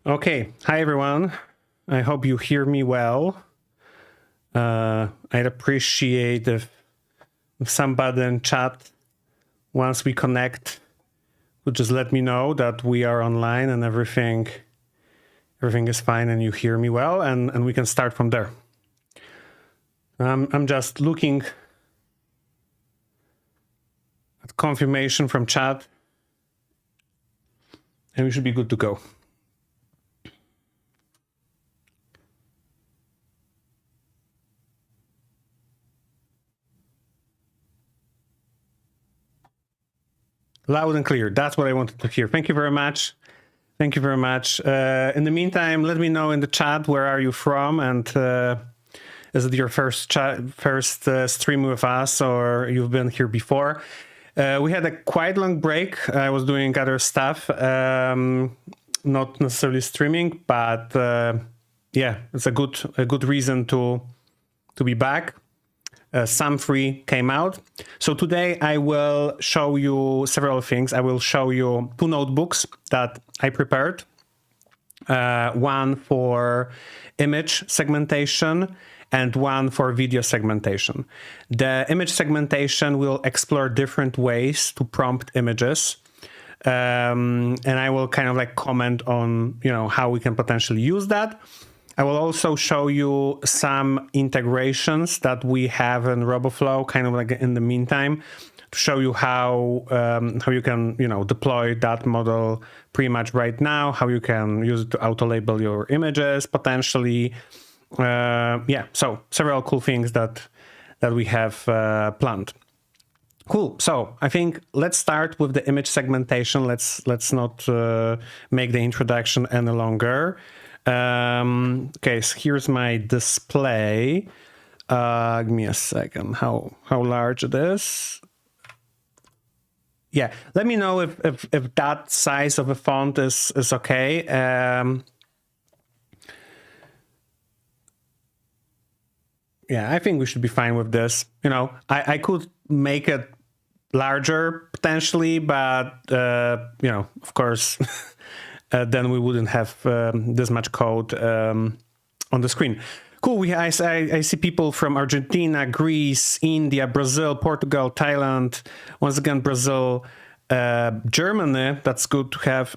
Okay, hi everyone. I hope you hear me well. I'd appreciate if somebody in chat, once we connect, would just let me know that we are online and everything is fine and you hear me well, and we can start from there. I'm just looking at confirmation from chat, and we should be good to go. Loud and clear. That's what I wanted to hear. Thank you very much. Thank you very much. In the meantime, let me know in the chat, where are you from? And is it your first stream with us, or you've been here before? We had a quite long break. I was doing other stuff, not necessarily streaming, but yeah, it's a good reason to be back. Some free came out. So today I will show you several things. I will show you 2 notebooks that I prepared. One for image segmentation and one for video segmentation. The image segmentation will explore different ways to prompt images. And I will kind of like comment on, how we can potentially use that. I will also show you some integrations that we have in Roboflow, kind of like in the meantime, to show you how you can, deploy that model pretty much right now, how you can use it to auto-label your images potentially. Yeah, so several cool things that we have planned. Cool. So I think let's start with the image segmentation. Let's not make the introduction any longer. Okay, so here's my display. Give me a second. How large it is? Yeah, let me know if that size of a font is okay. Yeah, I think we should be fine with this. I could make it larger potentially, but of course. Then we wouldn't have this much code on the screen. Cool. I see people from Argentina, Greece, India, Brazil, Portugal, Thailand. Once again, Brazil, Germany. That's good to have.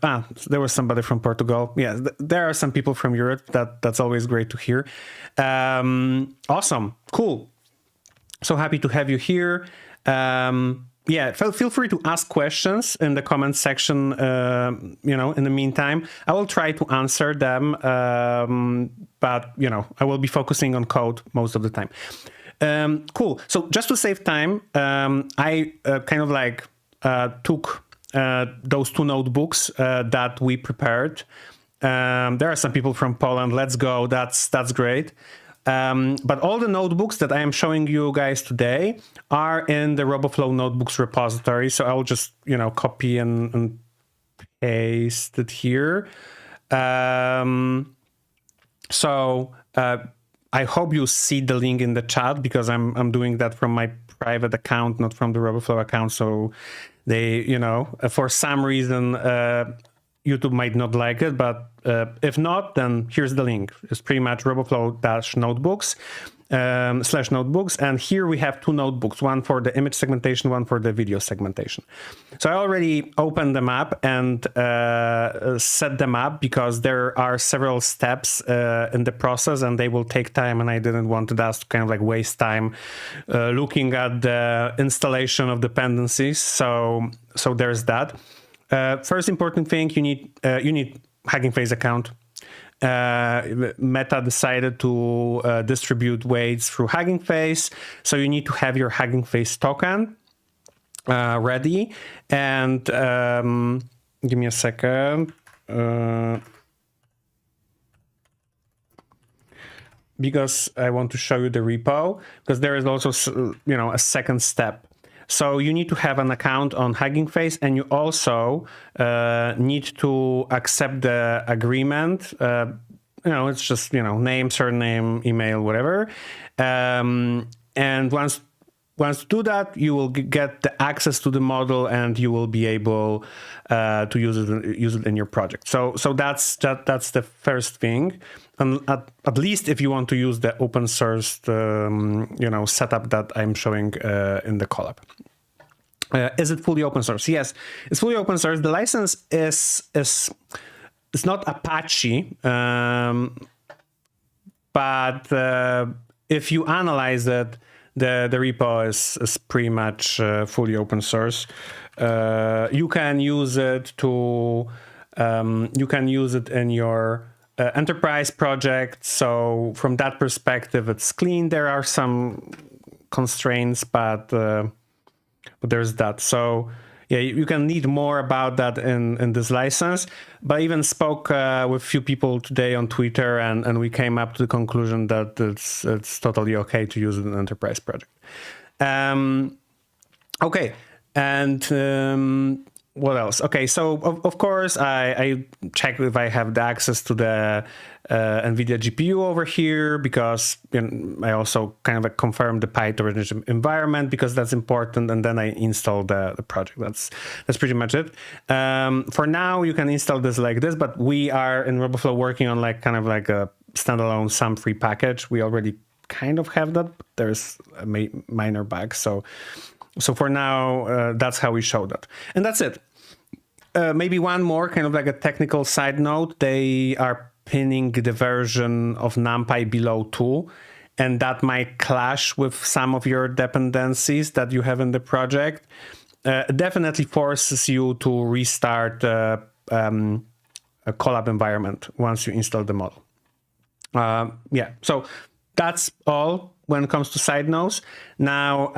There was somebody from Portugal. Yeah, there are some people from Europe. That's always great to hear. Awesome. Cool. So happy to have you here. Yeah, feel free to ask questions in the comment section, in the meantime. I will try to answer them, but, I will be focusing on code most of the time. Cool. So just to save time, I kind of like took those 2 notebooks that we prepared. There are some people from Poland. Let's go. That's great. But all the notebooks that I am showing you guys today are in the Roboflow notebooks repository. So I'll just, copy and paste it here. So I hope you see the link in the chat, because I'm doing that from my private account, not from the Roboflow account. So they, for some reason, YouTube might not like it, but if not, then here's the link. It's pretty much Roboflow-notebooks /notebooks. And here we have 2 notebooks, one for the image segmentation, one for the video segmentation. So I already opened them up and set them up, because there are several steps in the process and they will take time, and I didn't want us to kind of like waste time looking at the installation of dependencies. So there's that. First important thing, you need Hugging Face account. Meta decided to distribute weights through Hugging Face, so you need to have your Hugging Face token ready. And give me a second, because I want to show you the repo, because there is also a second step. So you need to have an account on Hugging Face, and you also need to accept the agreement. It's just, name, surname, email, whatever. And once once you do that, you will get the access to the model, and you will be able to use it in your project. So that's the first thing, and at least if you want to use the open source setup that I'm showing in the collab. Is it fully open source? Yes, it's fully open source. The license is it's not Apache, but if you analyze it, the repo is pretty much fully open source. You can use it in your enterprise project. So from that perspective, it's clean. There are some constraints, but there's that. So yeah, you can read more about that in this license. But I even spoke with a few people today on Twitter, and we came up to the conclusion that it's totally okay to use it in an enterprise project. Okay, and what else? Okay, so of course I check if I have the access to the NVIDIA GPU over here, because I also kind of confirm the PyTorch environment, because that's important, and then I install the project. That's pretty much it. For now, you can install this like this, but we are in Roboflow working on kind of like a standalone SAM-free package. We already kind of have that, but there's a minor bug. So for now, that's how we show that, and that's it. Maybe one more kind of like a technical side note. They are pinning the version of NumPy below 2, and that might clash with some of your dependencies that you have in the project. It definitely forces you to restart a collab environment once you install the model. Yeah, so that's all when it comes to side notes. Now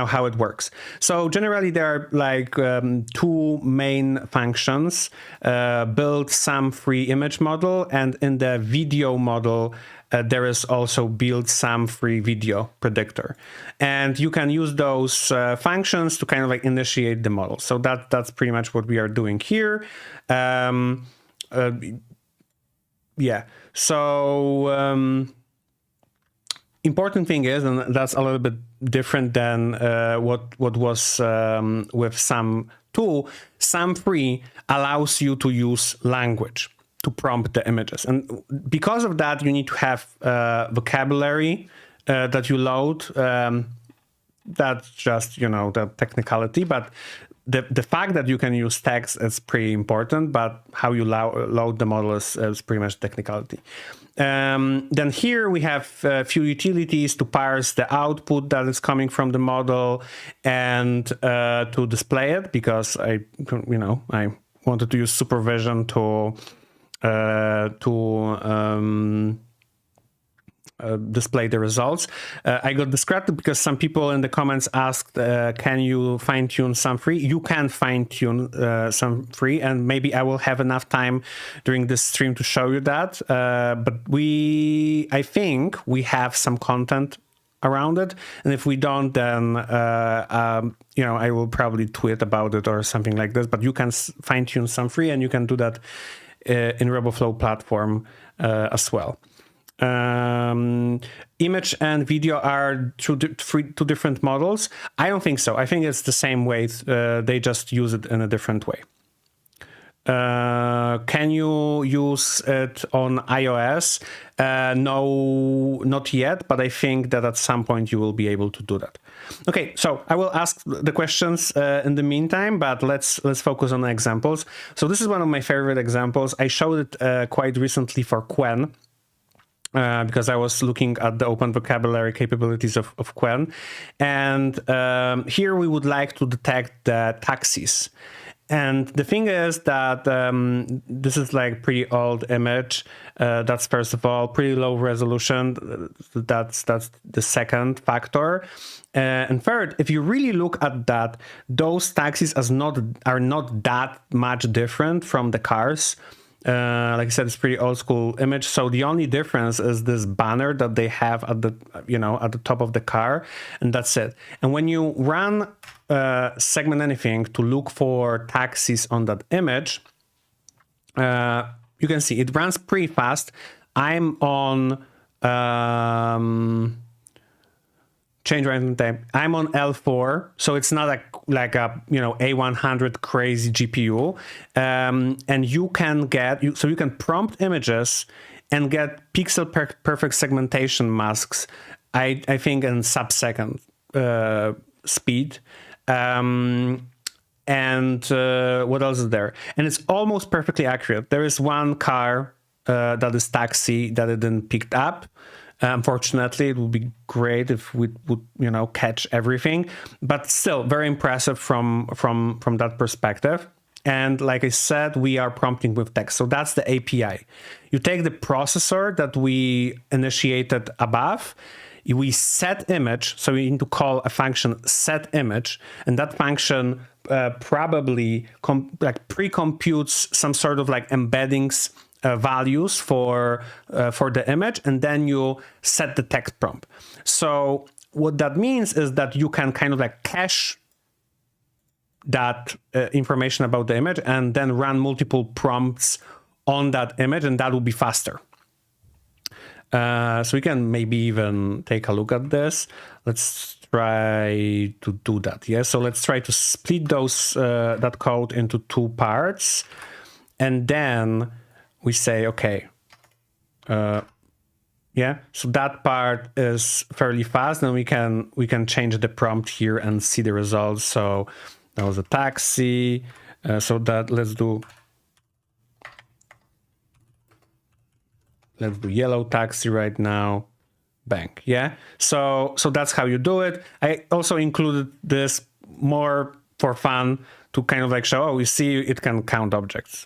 how it works. So generally there are two main functions, build SAM-free image model, and in the video model, there is also build SAM-free video predictor. And you can use those functions to kind of like initiate the model. So that's pretty much what we are doing here. Yeah, so important thing is, and that's a little bit different than what was with SAM2, SAM-free allows you to use language to prompt the images. And because of that, you need to have vocabulary that you load. That's just, the technicality, but the fact that you can use text is pretty important, but how you load the model is pretty much technicality. Then here we have a few utilities to parse the output that is coming from the model and to display it, because I wanted to use supervision to display the results. I got distracted because some people in the comments asked, can you fine-tune SAM-free? You can fine-tune SAM-free, and maybe I will have enough time during this stream to show you that. But I think we have some content around it, and if we don't, then I will probably tweet about it or something like this. But you can fine-tune SAM-free, and you can do that in Roboflow platform as well. Image and video are two different models. I don't think so. I think it's the same way. They just use it in a different way. Can you use it on iOS? No, not yet, but I think that at some point you will be able to do that. Okay, so I will ask the questions in the meantime, but let's focus on the examples. So this is one of my favorite examples. I showed it quite recently for Qwen. Because I was looking at the open vocabulary capabilities of Qwen. And here we would like to detect the taxis. And the thing is that this is like pretty old image. That's first of all pretty low resolution. That's the second factor. And third, if you really look at that, those taxis are not that much different from the cars. Like I said, it's pretty old school image. So the only difference is this banner that they have at the top of the car, and that's it. And when you run segment anything to look for taxis on that image, you can see it runs pretty fast. I'm on change random type. I'm on L4, so it's not like a A100 crazy GPU, and you can you can prompt images and get pixel perfect segmentation masks. I think in sub-second speed. And what else is there? And it's almost perfectly accurate. There is one car that is taxi that it didn't picked up. Unfortunately, it would be great if we would, catch everything, but still very impressive from that perspective. And like I said, we are prompting with text. So that's the API. You take the processor that we initiated above, we set image. So we need to call a function set image, and that function probably pre-computes some sort of embeddings values for the image, and then you set the text prompt. So what that means is that you can kind of cache that information about the image and then run multiple prompts on that image, and that will be faster. So we can maybe even take a look at this. Let's try to do that. Yeah. So let's try to split that code into two parts, and then we say, okay, yeah, so that part is fairly fast, and we can change the prompt here and see the results. So that was a taxi. So that let's do yellow taxi right now. Bang. Yeah. So that's how you do it. I also included this more for fun to kind of show, oh, we see it can count objects.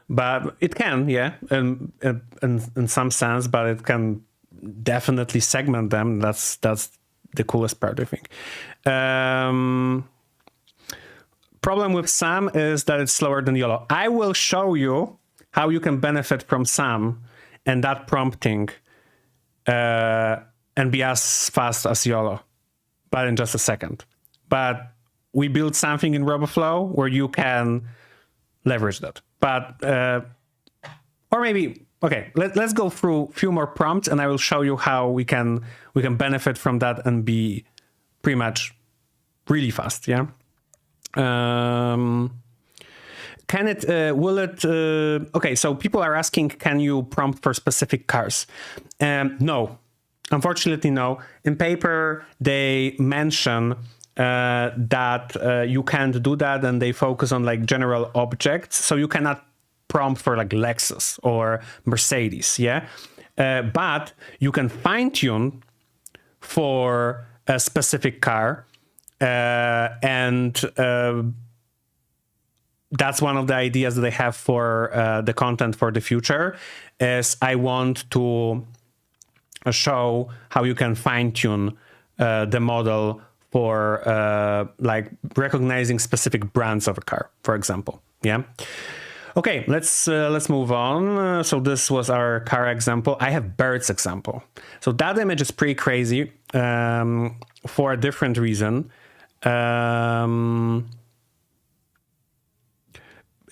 But it can, yeah, in some sense, but it can definitely segment them. That's the coolest part, I think. Problem with SAM is that it's slower than YOLO. I will show you how you can benefit from SAM and that prompting and be as fast as YOLO, but in just a second. But we built something in Roboflow where you can leverage that. But, or maybe, okay, let's go through a few more prompts, and I will show you how we can benefit from that and be pretty much really fast, yeah? Okay, so people are asking, can you prompt for specific cars? No, unfortunately, no. In paper, they mention that you can't do that, and they focus on general objects. So you cannot prompt for Lexus or Mercedes, yeah? But you can fine tune for a specific car, and that's one of the ideas that they have for the content for the future, is I want to show how you can fine tune the model for recognizing specific brands of a car, for example. Yeah. Okay, let's move on. So this was our car example. I have birds example. So that image is pretty crazy for a different reason.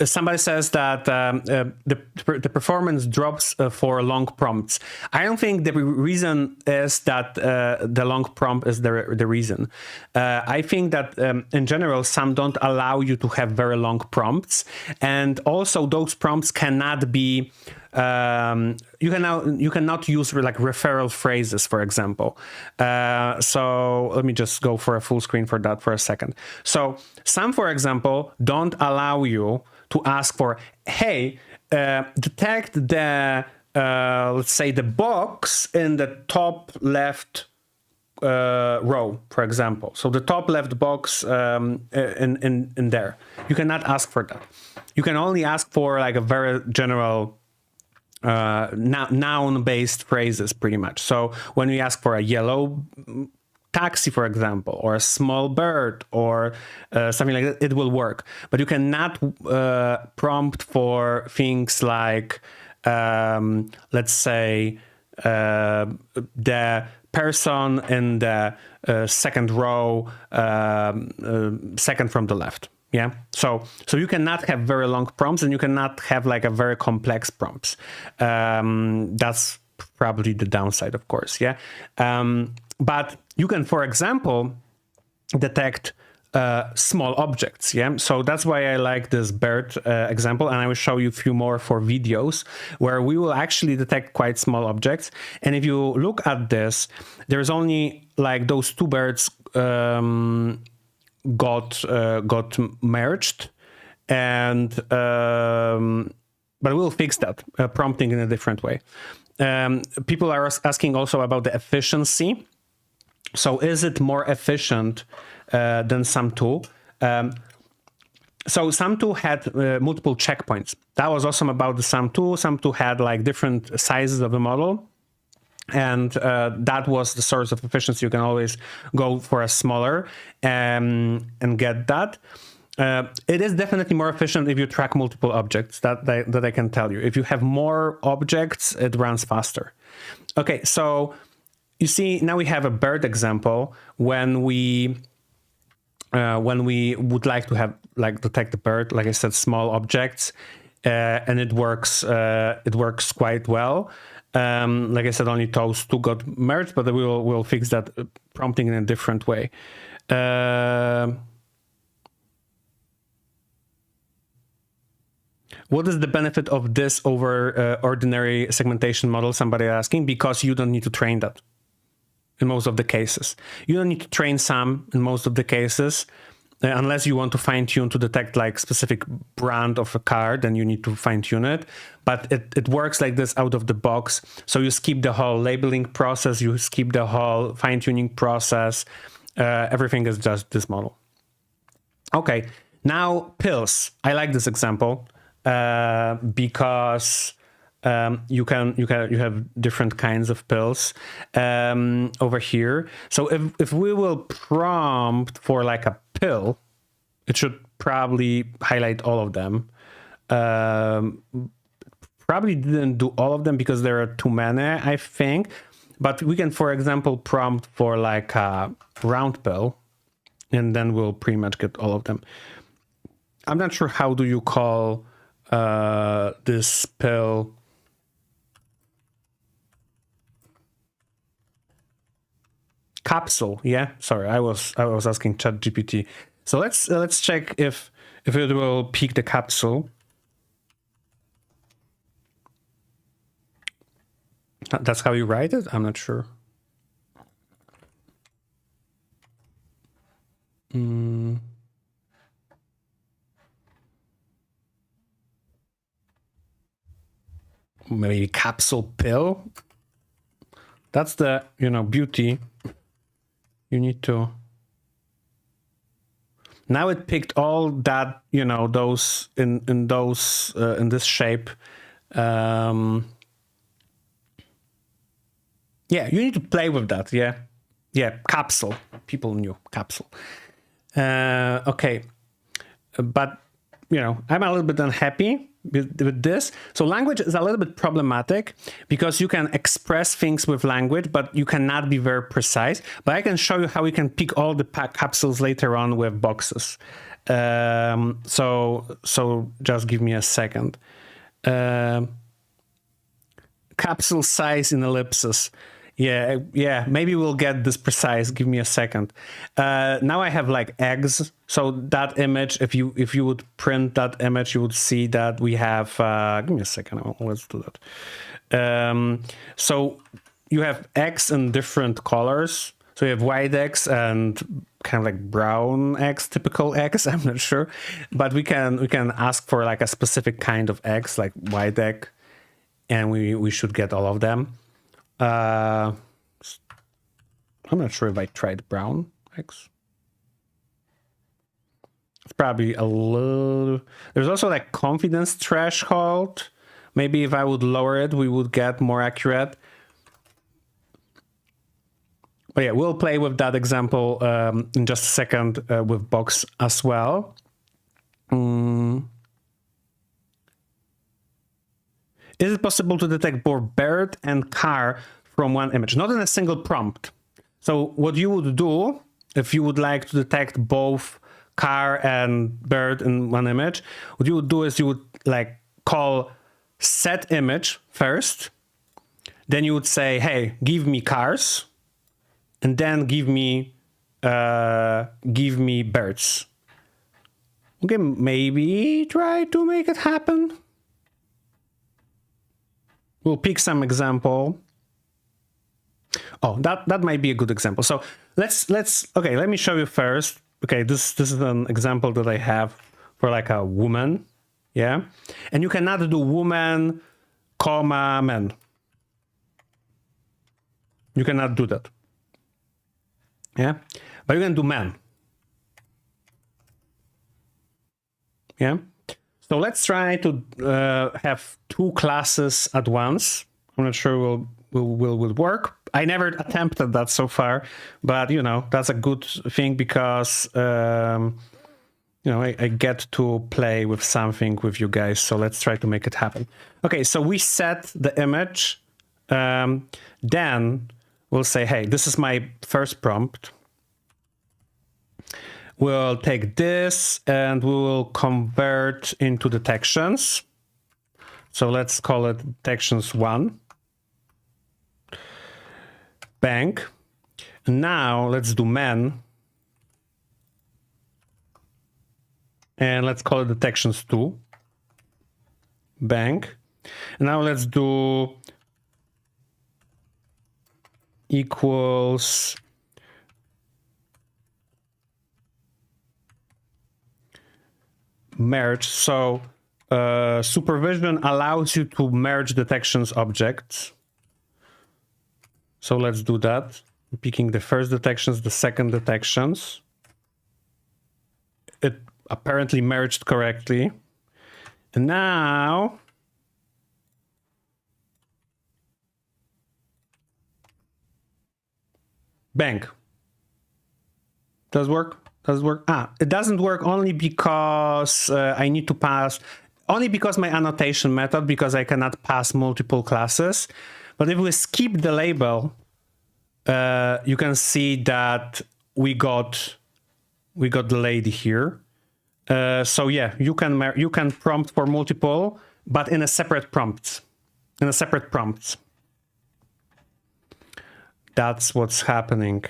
Somebody says that the performance drops for long prompts. I don't think the reason is that the long prompt is the reason. I think that in general, some don't allow you to have very long prompts, and also those prompts cannot be. You cannot use referral phrases, for example. So let me just go for a full screen for that for a second. So some, for example, don't allow you to ask for, hey, detect the, let's say, the box in the top left row, for example. So the top left box in there. You cannot ask for that. You can only ask for a very general noun-based phrases, pretty much. So when we ask for a yellow taxi, for example, or a small bird, or something like that, it will work. But you cannot prompt for things like, let's say, the person in the second row, second from the left. Yeah, so you cannot have very long prompts, and you cannot have a very complex prompts. That's probably the downside, of course. Yeah, but you can, for example, detect small objects. Yeah, so that's why I like this bird example, and I will show you a few more for videos where we will actually detect quite small objects. And if you look at this, there's only like those two birds got merged, and but we'll fix that prompting in a different way. People are asking also about the efficiency. So is it more efficient than SAM2? So SAM2 had multiple checkpoints. That was awesome about the SAM2. SAM2 had like different sizes of the model. And that was the source of efficiency. You can always go for a smaller and get that. It is definitely more efficient if you track multiple objects, that I can tell you. If you have more objects, it runs faster. Okay, so you see, now we have a bird example when we would like to have detect the bird, like I said, small objects, and it works quite well. Like I said, only those two got merged, but we'll fix that prompting in a different way. What is the benefit of this over ordinary segmentation model? Somebody asking, because you don't need to train that in most of the cases. You don't need to train SAM in most of the cases, unless you want to fine tune to detect like specific brand of a car, then you need to fine tune it. But it works like this out of the box. So you skip the whole labeling process, you skip the whole fine tuning process. Everything is just this model. Okay, now pills. I like this example because you have different kinds of pills over here. So if we will prompt for like a pill, it should probably highlight all of them. Probably didn't do all of them because there are too many, I think. But we can, for example, prompt for like a round pill, and then we'll pretty much get all of them. I'm not sure how do you call this pill. Capsule, yeah. Sorry, I was asking ChatGPT. So let's check if it will pick the capsule. That's how you write it? I'm not sure. Maybe capsule pill. That's the beauty. You need to. Now it picked all that those in this shape. Yeah, you need to play with that. Yeah, capsule. People knew capsule. Okay, but I'm a little bit unhappy with this. So language is a little bit problematic because you can express things with language, but you cannot be very precise. But I can show you how we can pick all the capsules later on with boxes. So just give me a second. Capsule size in ellipses. Yeah, maybe we'll get this precise. Give me a second. Now I have like eggs. So that image, if you would print that image, you would see that we have, give me a second, let's do that. So you have eggs in different colors. So you have white eggs and kind of like brown eggs, typical eggs, I'm not sure. But we can ask for like a specific kind of eggs, like white egg, and we should get all of them. I'm not sure if I tried brown eggs. It's probably a little. There's also like confidence threshold. Maybe if I would lower it, we would get more accurate. But yeah, we'll play with that example in just a second with box as well. Is it possible to detect both bird and car from one image? Not in a single prompt. So what you would do, if you would like to detect both car and bird in one image, what you would do is you would like call set image first. Then you would say, hey, give me cars. and then give me birds. Okay, maybe try to make it happen. We'll pick some example. Oh, that might be a good example. So let's okay, let me show you first. Okay, this is an example that I have for like a woman. Yeah. And you cannot do woman, comma, man. You cannot do that. Yeah. But you can do man. Yeah. So let's try to have two classes at once. I'm not sure will work. I never attempted that so far, but you know, that's a good thing because you know, I get to play with something with you guys. So let's try to make it happen. Okay, so we set the image. Then we'll say, hey, this is my first prompt. We'll take this and we will convert into detections. So let's call it detections 1. Bang. Now let's do man. And let's call it detections 2. Bang. And now let's do equals merge. So supervision allows you to merge detections objects. So let's do that. I'm picking the first detections, the second detections. It apparently merged correctly. And now bang. Does work? Does it work? It doesn't work only because I need to pass, only because my annotation method, because I cannot pass multiple classes. But if we skip the label, you can see that we got the lady here. So yeah, you can prompt for multiple, but in a separate prompt. That's what's happening.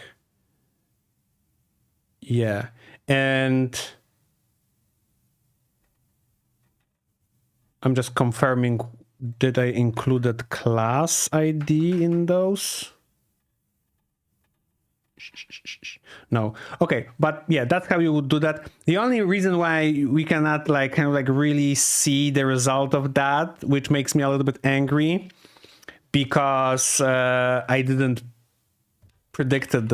Yeah, and I'm just confirming, did I include a class ID in those? No. Okay, but yeah, that's how you would do that. The only reason why we cannot really see the result of that, which makes me a little bit angry, because I didn't predicted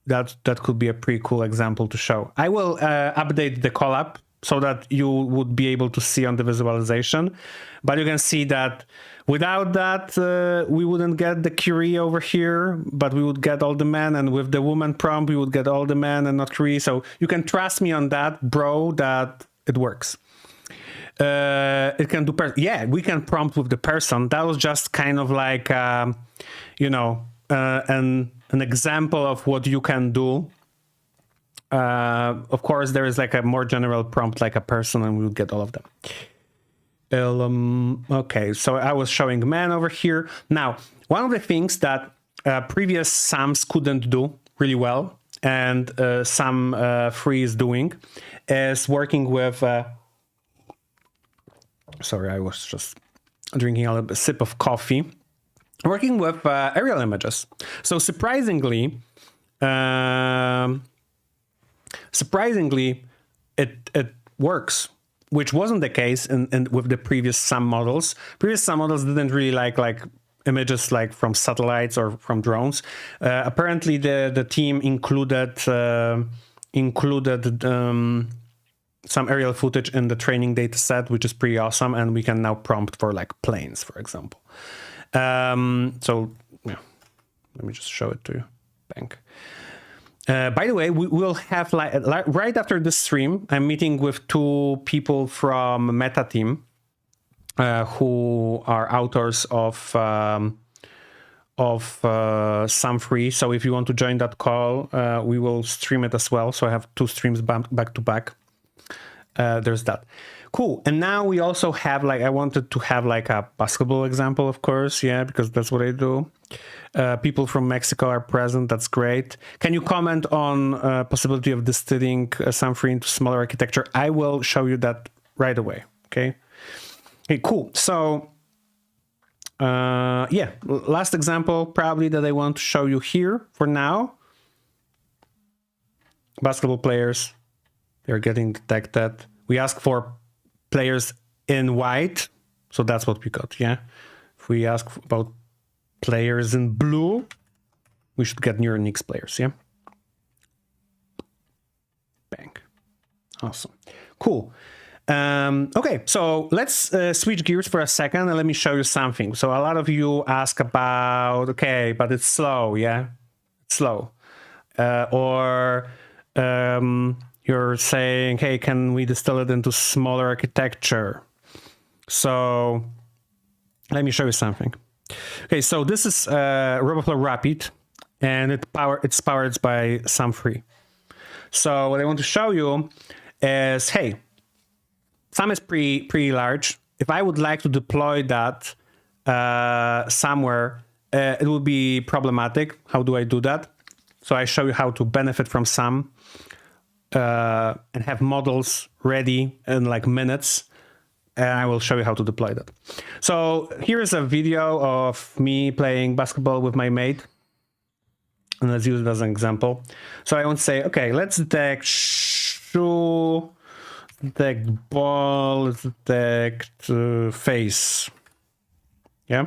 that could be a pretty cool example to show. I will update the collab so that you would be able to see on the visualization, but you can see that without that we wouldn't get the query over here, but we would get all the men, and with the woman prompt we would get all the men and not query. So you can trust me on that, bro, that it works. It can do yeah, we can prompt with the person. That was just kind of like you know, an example of what you can do. Of course, there is like a more general prompt like a person, and we will get all of them. Okay, so I was showing man over here. Now, one of the things that previous SAMs couldn't do really well, and SAM 3 is doing, is working with... sorry, I was just drinking a little bit, sip of coffee. Working with aerial images. So surprisingly, it works, which wasn't the case in with the previous SAM models. Previous SAM models didn't really like images like from satellites or from drones. Apparently, the team included some aerial footage in the training data set, which is pretty awesome, and we can now prompt for like planes, for example. So yeah, let me just show it to you. Bang. By the way, we will have like right after this stream, I'm meeting with 2 people from Meta team who are authors of SAM3. So if you want to join that call, we will stream it as well. So I have 2 streams back to back. There's that. Cool. And now we also have I wanted to have like a basketball example, of course. Yeah, because that's what I do. People from Mexico are present. That's great. Can you comment on possibility of distilling some free into smaller architecture? I will show you that right away. Okay. Okay, cool. So yeah, last example probably that I want to show you here for now. Basketball players, they're getting detected. We ask for players in white, so that's what we got. Yeah. If we ask about players in blue, we should get Neural Nix players. Yeah. Bang. Awesome. Cool. Okay, so let's switch gears for a second and let me show you something. So a lot of you ask about, okay, but it's slow, yeah? It's slow. Or you're saying, hey, can we distill it into smaller architecture? So let me show you something. Okay, so this is Roboflow Rapid, and it's powered by SAM-free. So what I want to show you is, hey, SAM is pretty large. If I would like to deploy that somewhere, it would be problematic. How do I do that? So I show you how to benefit from SAM and have models ready in like minutes. And I will show you how to deploy that. So here is a video of me playing basketball with my mate. And let's use it as an example. So I want to say, okay, let's detect shoe, detect ball, detect face. Yeah.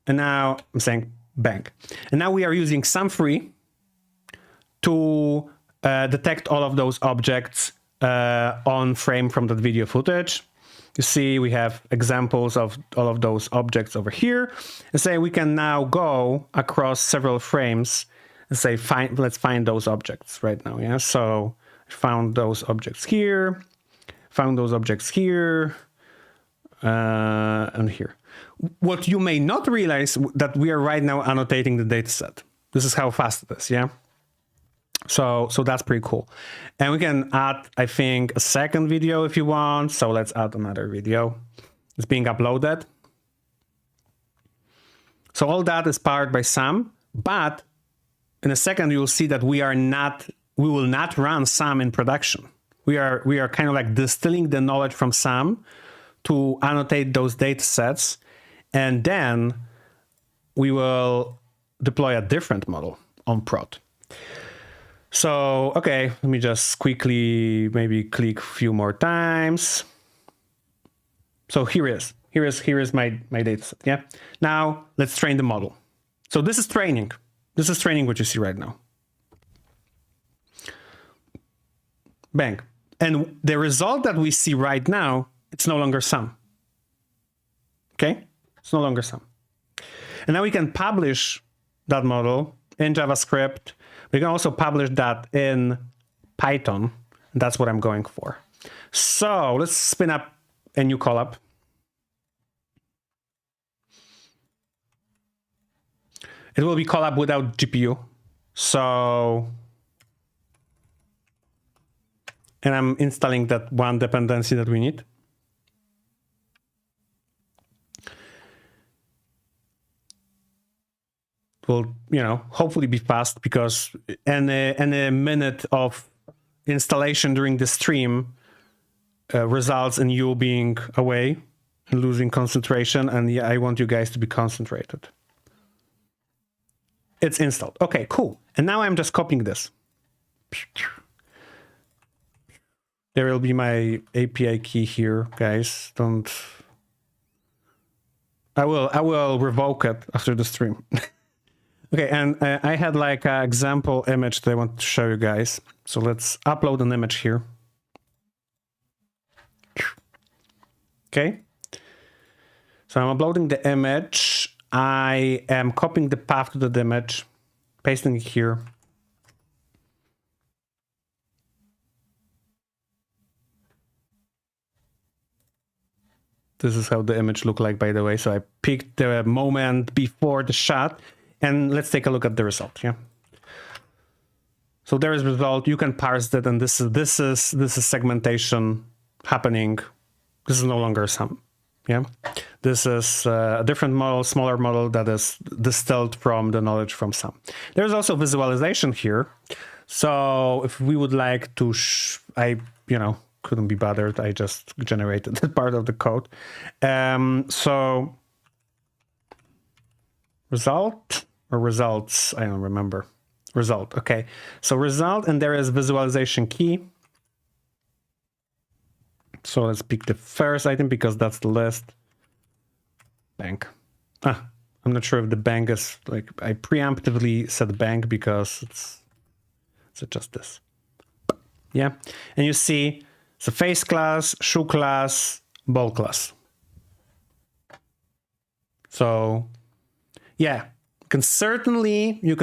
And now I'm saying bang. And now we are using SAM-free to detect all of those objects on frame from that video footage. You see, we have examples of all of those objects over here. And say we can now go across several frames and say, let's find those objects right now. Yeah. So I found those objects here, found those objects here, and here. What you may not realize that we are right now annotating the data set. This is how fast it is. Yeah. So that's pretty cool. And we can add, I think, a second video if you want. So let's add another video. It's being uploaded. So all that is powered by SAM, but in a second you'll see that we will not run SAM in production. We are kind of like distilling the knowledge from SAM to annotate those data sets, and then we will deploy a different model on prod. So, okay, let me just quickly maybe click a few more times. So here is my data set, yeah? Now let's train the model. So this is training. This is training what you see right now. Bang. And the result that we see right now, it's no longer SAM. Okay? It's no longer SAM. And now we can publish that model in JavaScript. We can also publish that in Python. And that's what I'm going for. So let's spin up a new collab. It will be collab without GPU. So, and I'm installing that one dependency that we need. Will, hopefully be fast, because any minute of installation during the stream results in you being away and losing concentration. And yeah, I want you guys to be concentrated. It's installed. Okay, cool. And now I'm just copying this. There will be my API key here, guys. I will revoke it after the stream. Okay, and I had like an example image that I want to show you guys. So let's upload an image here. Okay. So I'm uploading the image. I am copying the path to the image, pasting it here. This is how the image looked like, by the way. So I picked the moment before the shot, and let's take a look at the result. Yeah. So there is the result. You can parse that, and this is segmentation happening. This is no longer SAM. Yeah. This is a different model, smaller model that is distilled from the knowledge from some. There's also visualization here. So if we would like to, couldn't be bothered. I just generated that part of the code. So result or results, I don't remember. Result, okay. So result, and there is visualization key. So let's pick the first item because that's the list. Bank. I'm not sure if the bank is like, I preemptively said bank because it's just this. Yeah, and you see it's a face class, shoe class, ball class. So yeah, you can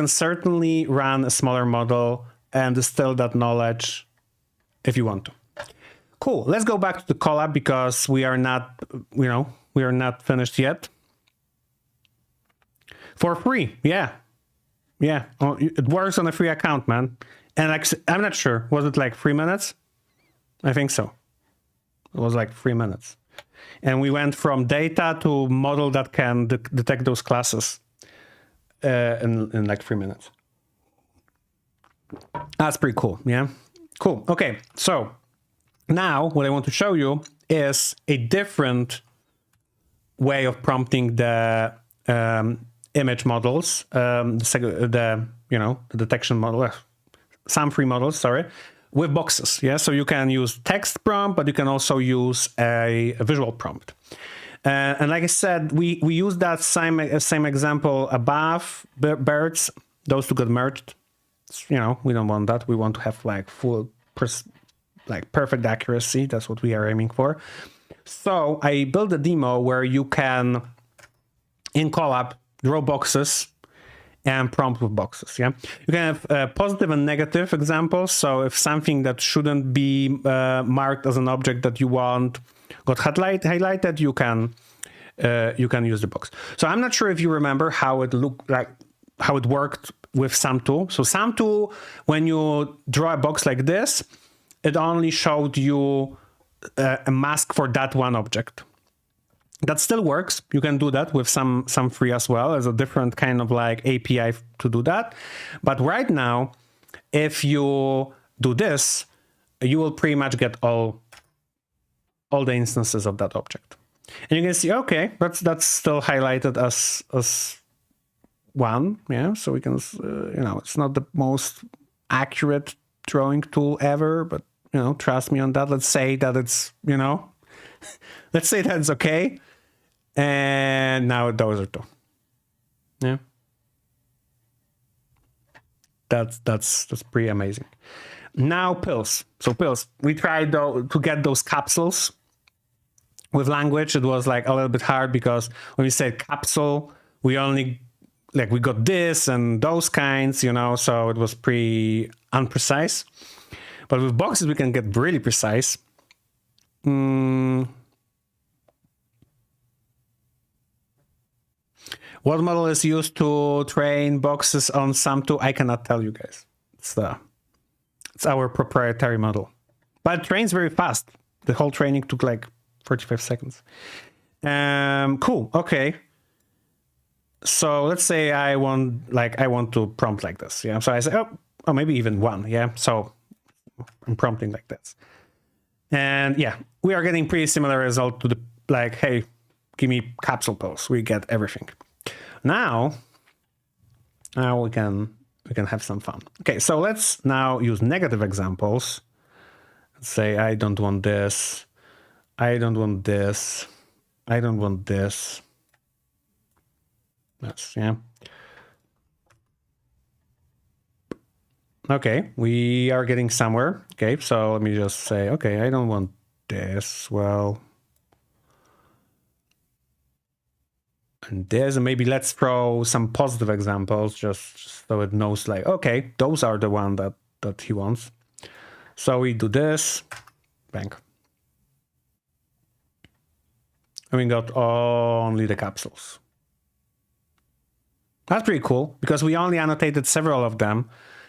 certainly run a smaller model and distill that knowledge if you want to. Cool. Let's go back to the collab because we are not, we are not finished yet. For free, yeah. Oh, it works on a free account, man. And I'm not sure. Was it like 3 minutes? I think so. It was like 3 minutes. And we went from data to model that can detect those classes in like 3 minutes. That's pretty cool, yeah? Cool, okay. So now what I want to show you is a different way of prompting the image models, the detection model, some free models, sorry, with boxes. Yeah, so you can use text prompt, but you can also use a visual prompt. And like I said, we use that same example above. Birds, those two got merged. We don't want that. We want to have like perfect accuracy. That's what we are aiming for. So I built a demo where you can, in Colab, draw boxes and prompt with boxes. Yeah, you can have positive and negative examples. So if something that shouldn't be marked as an object that you want got highlighted, you can use the box. So I'm not sure if you remember how it looked like, how it worked with SAM2. So SAM2, when you draw a box like this, it only showed you a mask for that one object. That still works. You can do that with some free as well as a different kind of like API to do that. But right now, if you do this, you will pretty much get all the instances of that object. And you can see, okay, that's still highlighted as one. Yeah, so we can, it's not the most accurate drawing tool ever, but trust me on that. Let's say that it's, let's say that it's okay. And now those are two. Yeah. That's pretty amazing. Now pills. So pills. We tried to get those capsules with language. It was like a little bit hard because when we said capsule, we only we got this and those kinds, so it was pretty unprecise. But with boxes, we can get really precise. What model is used to train boxes on SAM2? I cannot tell you guys. It's our proprietary model. But it trains very fast. The whole training took like 45 seconds. Cool. Okay. So let's say I want to prompt like this. Yeah. So I say, oh, maybe even one. Yeah. So I'm prompting like this. And yeah, we are getting pretty similar result to the hey, give me capsule pose. We get everything. Now we can have some fun. Okay, so let's now use negative examples. Let's say I don't want this. I don't want this. I don't want this. Yes, yeah. Okay, we are getting somewhere. Okay, so let me just say, okay, I don't want this. Well, and this, and maybe let's throw some positive examples just so it knows okay, those are the one that he wants. So we do this, bang. And we got only the capsules. That's pretty cool because we only annotated several of them.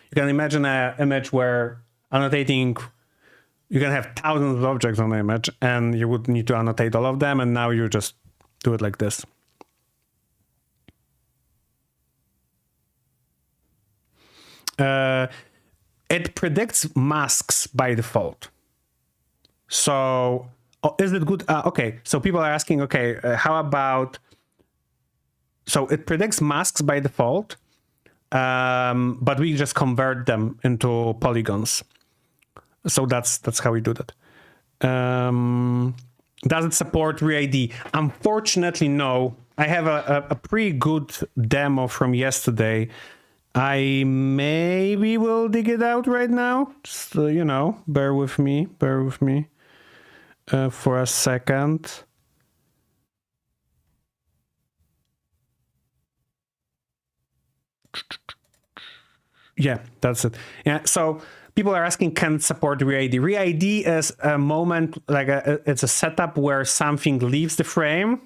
You can imagine an image where annotating, you can have thousands of objects on the image and you would need to annotate all of them. And now you just do it like this. It predicts masks by default. So is it good? Okay, so people are asking, okay, how about, so it predicts masks by default, but we just convert them into polygons. So that's how we do that. Does it support re-ID? Unfortunately, no. I have a pretty good demo from yesterday. I maybe will dig it out right now. Just, you know, bear with me for a second. Yeah, that's it. Yeah, so people are asking, can it support re-ID? Re-ID is a moment, like it's a setup where something leaves the frame,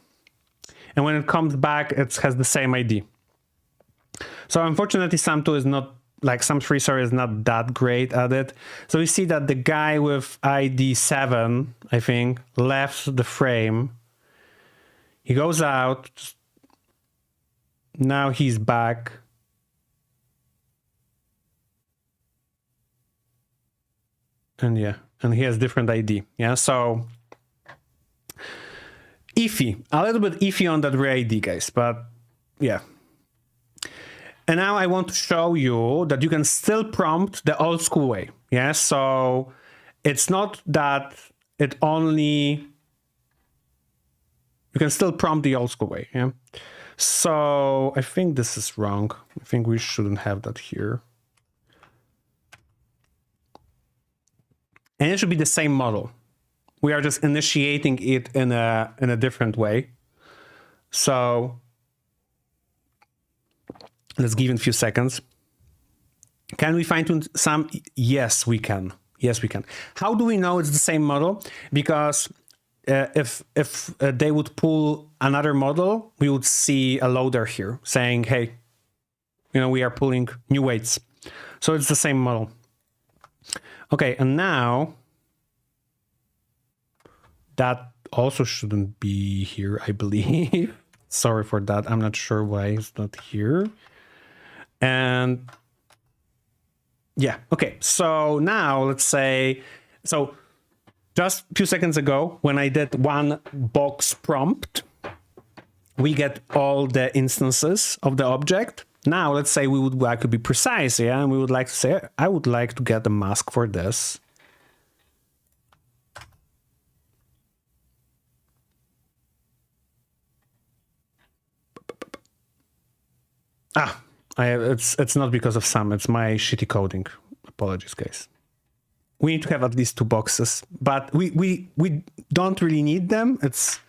and when it comes back, it has the same ID. So unfortunately, SAM2 is not, like SAM3, sorry, is not that great at it. So we see that the guy with ID 7, I think, left the frame. He goes out. Now he's back. And yeah, and he has different ID. Yeah, so iffy, a little bit iffy on that re-ID, guys, but yeah. And now I want to show you that you can still prompt the old school way. Yeah, so it's not that it only, you can still prompt the old school way. Yeah, so I think this is wrong. I think we shouldn't have that here. And it should be the same model. We are just initiating it in a different way. So let's give it a few seconds. Can we fine tune some? Yes, we can. Yes, we can. How do we know it's the same model? Because if they would pull another model, we would see a loader here saying, hey, you know, we are pulling new weights. So it's the same model. Okay, and now that also shouldn't be here, I believe. Sorry for that. I'm not sure why it's not here. And yeah, okay. So now let's say, so just a few seconds ago, when I did one box prompt, we get all the instances of the object. Now, let's say we would like to be precise, yeah, and we would like to say, I would like to get a mask for this. It's not because of SAM, it's my shitty coding. Apologies, guys. We need to have at least 2 boxes, but we don't really need them. It's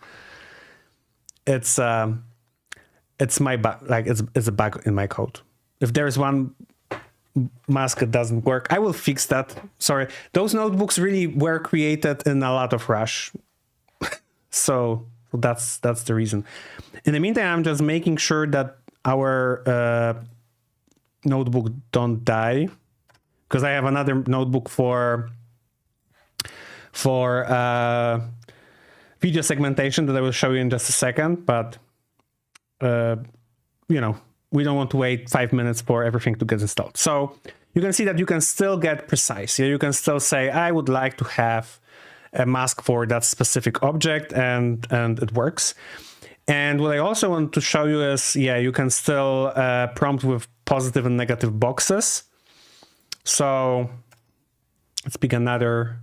my bug, like it's a bug in my code. If there is one mask that doesn't work, I will fix that. Sorry, those notebooks really were created in a lot of rush. So that's the reason. In the meantime, I'm just making sure that our notebook don't die, because I have another notebook for video segmentation that I will show you in just a second, but you know, we don't want to wait 5 minutes for everything to get installed. So you can see that you can still get precise. Yeah, you can still say, I would like to have a mask for that specific object, and it works. And what I also want to show you is, yeah, you can still prompt with positive and negative boxes. So let's pick another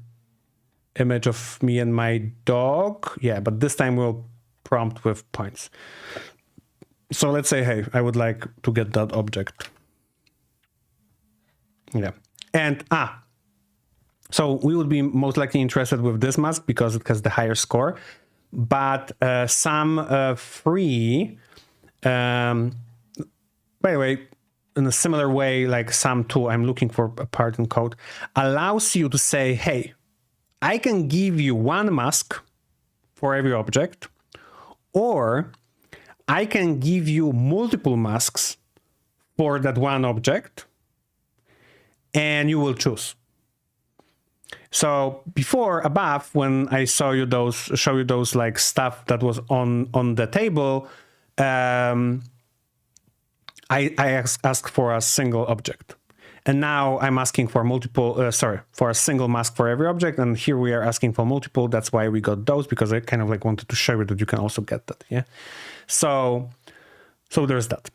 image of me and my dog. Yeah, but this time we'll prompt with points. So let's say, hey, I would like to get that object. Yeah. And, so we would be most likely interested with this mask because it has the higher score. But SAM3, by the way, in a similar way, like SAM2, I'm looking for a part in code, allows you to say, hey, I can give you one mask for every object, or I can give you multiple masks for that one object, and you will choose. So before, above, when I show you those like stuff that was on the table, I asked for a single object. And now I'm asking for multiple, for a single mask for every object. And here we are asking for multiple. That's why we got those, because I kind of like wanted to show you that you can also get that. Yeah. So there's that.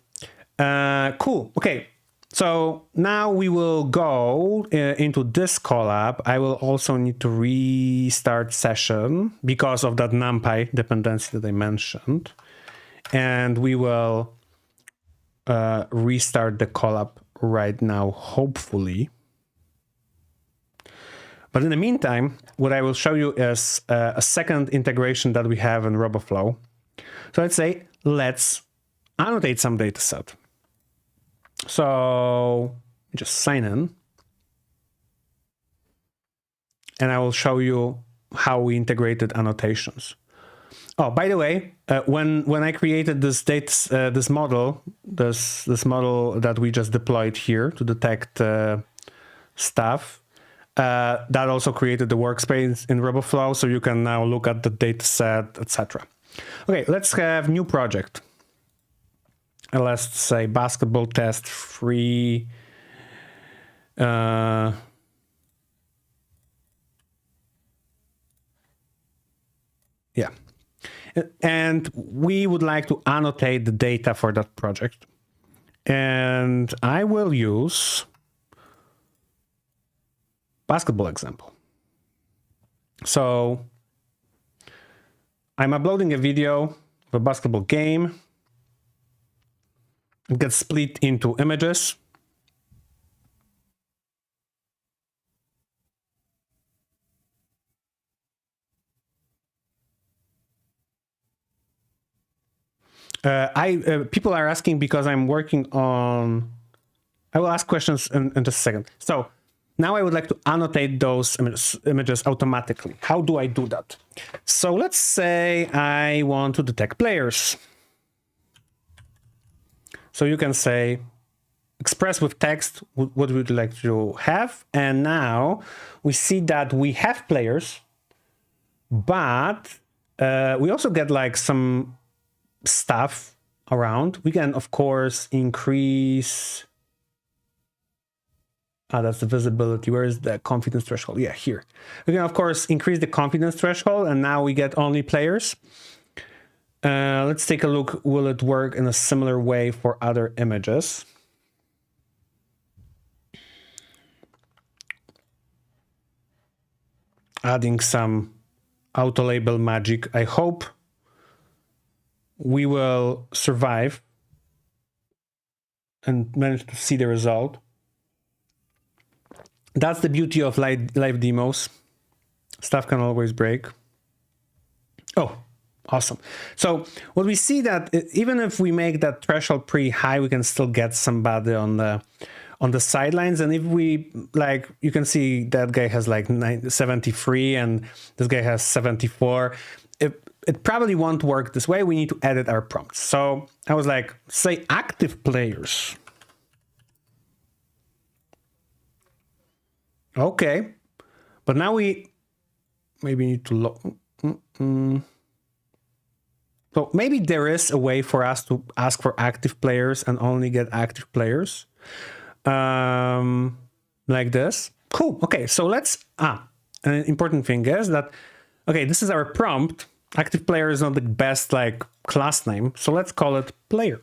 Cool. Okay. So now we will go into this collab. I will also need to restart session because of that NumPy dependency that I mentioned. And we will restart the collab right now, hopefully. But in the meantime, what I will show you is a second integration that we have in Roboflow. So let's say, let's annotate some data set. So just sign in. And I will show you how we integrated annotations. Oh, by the way, when I created this this model that we just deployed here to detect stuff, that also created the workspace in Roboflow, so you can now look at the data set, etc. Okay, let's have new project. And let's say basketball test free. Yeah. And we would like to annotate the data for that project. And I will use basketball example. So I'm uploading a video of a basketball game. It gets split into images. People are asking because I'm working on. I will ask questions in just a second. So now I would like to annotate those images automatically. How do I do that? So let's say I want to detect players. So you can say, express with text what we would like to have. And now we see that we have players, but we also get like some stuff around. We can, of course, increase. That's the visibility. Where is the confidence threshold? Yeah, here. We can, of course, increase the confidence threshold, and now we get only players. Let's take a look. Will it work in a similar way for other images? Adding some auto label magic. I hope we will survive and manage to see the result. That's the beauty of live demos. Stuff can always break. Oh, awesome. So what we see that even if we make that threshold pretty high, we can still get somebody on the sidelines. And if we like, you can see that guy has like 73 and this guy has 74. It probably won't work this way. We need to edit our prompts. So I was like, say active players. Okay, but now we maybe need to So maybe there is a way for us to ask for active players and only get active players. Like this. Cool. Okay, so let's, an important thing is that, okay, this is our prompt. Active player is not the best like class name, so let's call it player.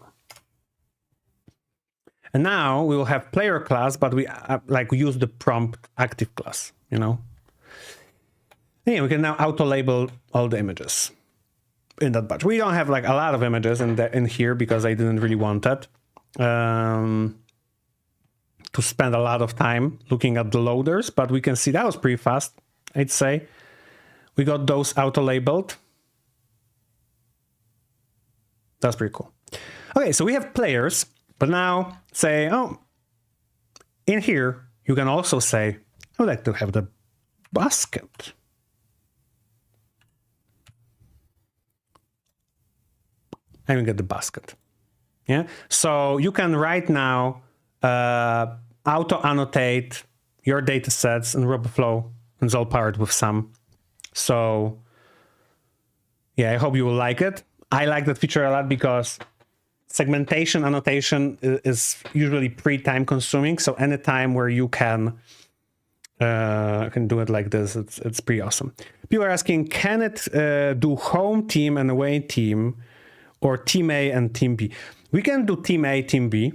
And now we will have player class, but we use the prompt active class, you know. Yeah, we can now auto label all the images in that batch. We don't have like a lot of images in here because I didn't really want that to spend a lot of time looking at the loaders, but we can see that was pretty fast, I'd say. We got those auto labeled. That's pretty cool. Okay, so we have players, but now say, oh, in here, you can also say, I would like to have the basket. And we get the basket. Yeah. So you can right now auto annotate your data sets in Roboflow and it's all powered with SAM. So yeah, I hope you will like it. I like that feature a lot because segmentation annotation is usually pretty time consuming. So any time where you can do it like this, it's pretty awesome. People are asking, can it do home team and away team, or team A and team B? We can do team A, team B.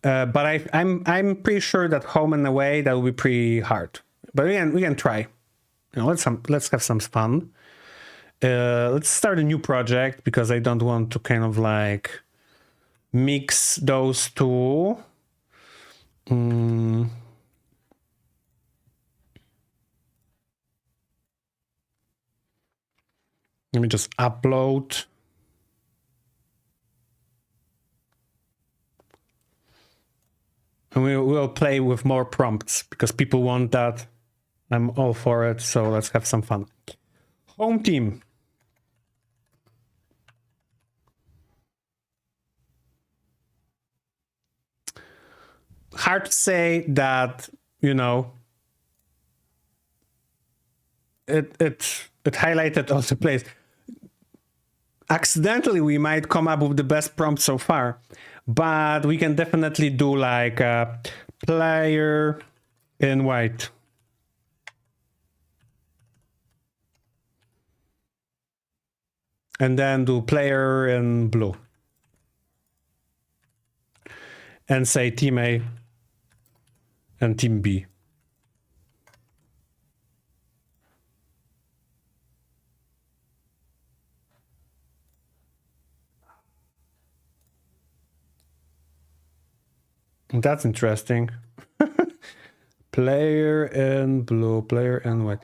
But I'm pretty sure that home and away, that will be pretty hard. But we can try. You know, let's have some fun. Let's start a new project because I don't want to kind of like mix those two. Let me just upload. And we'll play with more prompts because people want that. I'm all for it, so let's have some fun. Home team. Hard to say that, you know, it highlighted all the place. Accidentally, we might come up with the best prompt so far, but we can definitely do like a player in white. And then do player in blue. And say team A and team B. That's interesting. Player in blue, player in white.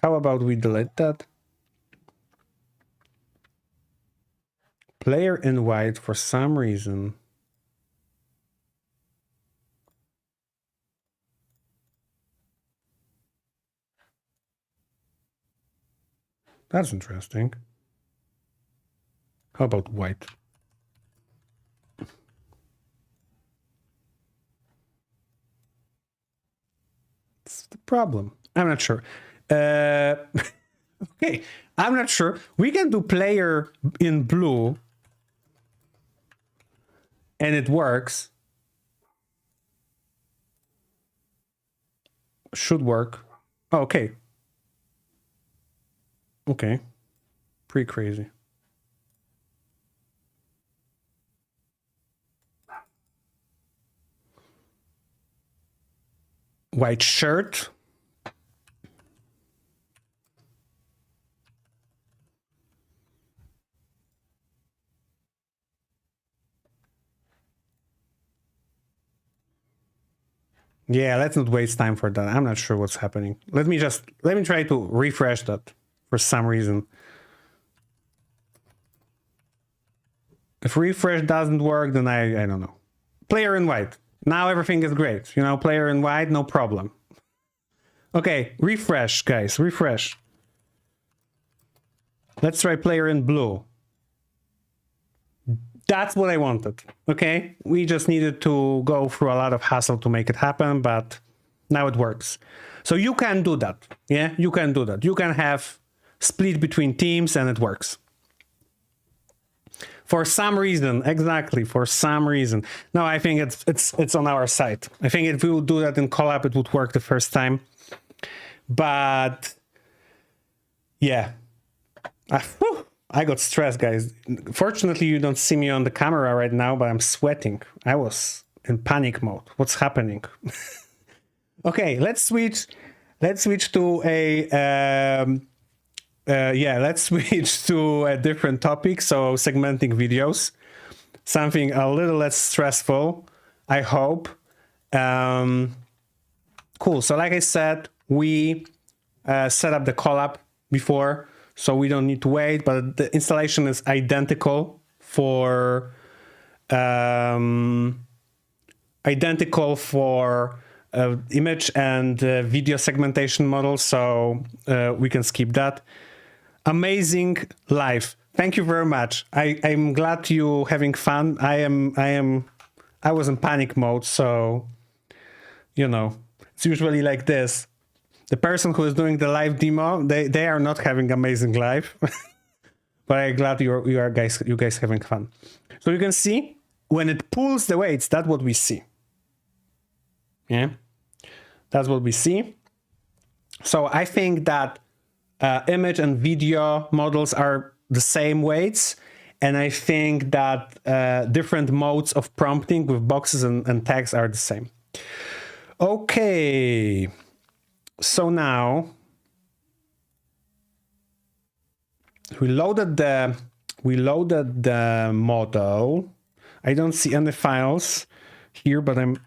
How about we delete that? Player in white for some reason. That's interesting. How about white? That's the problem. I'm not sure. Okay, I'm not sure. We can do player in blue and it works. Should work. Oh, okay. Okay. Pretty crazy. White shirt. Yeah, let's not waste time for that. I'm not sure what's happening. Let me try to refresh that for some reason. If refresh doesn't work, then I don't know. Player in white. Now everything is great. You know, player in white, no problem. Okay, refresh, guys, refresh. Let's try player in blue. That's what I wanted, okay? We just needed to go through a lot of hassle to make it happen, but now it works. So you can do that, yeah? You can do that. You can have split between teams and it works. For some reason, exactly, for some reason. No, I think it's on our side. I think if we would do that in collab, it would work the first time. But yeah, I got stressed, guys. Fortunately, you don't see me on the camera right now, but I'm sweating. I was in panic mode. What's happening? Okay, let's switch to a let's switch to a different topic. So segmenting videos, something a little less stressful, I hope. Cool. So like I said, we set up the collab before, so we don't need to wait, but the installation is identical for image and video segmentation model, so we can skip that. Amazing live. Thank you very much. I'm glad you having fun. I was in panic mode, so you know, it's usually like this. The person who is doing the live demo, they are not having amazing live, but I'm glad you guys having fun. So you can see when it pulls the weights, that's what we see. Yeah, that's what we see. So I think that image and video models are the same weights. And I think that different modes of prompting with boxes and tags are the same. Okay. So now we loaded the model. I don't see any files here, but I'm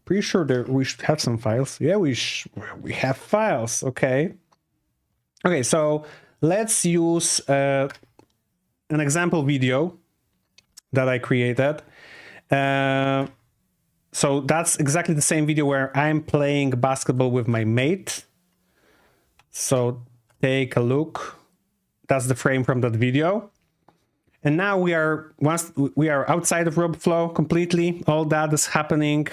pretty sure that we should have some files. Yeah, we have files. Okay. Okay, so let's use an example video that I created. So that's exactly the same video where I'm playing basketball with my mate. So take a look. That's the frame from that video. And now once we are outside of Roboflow completely, all that is happening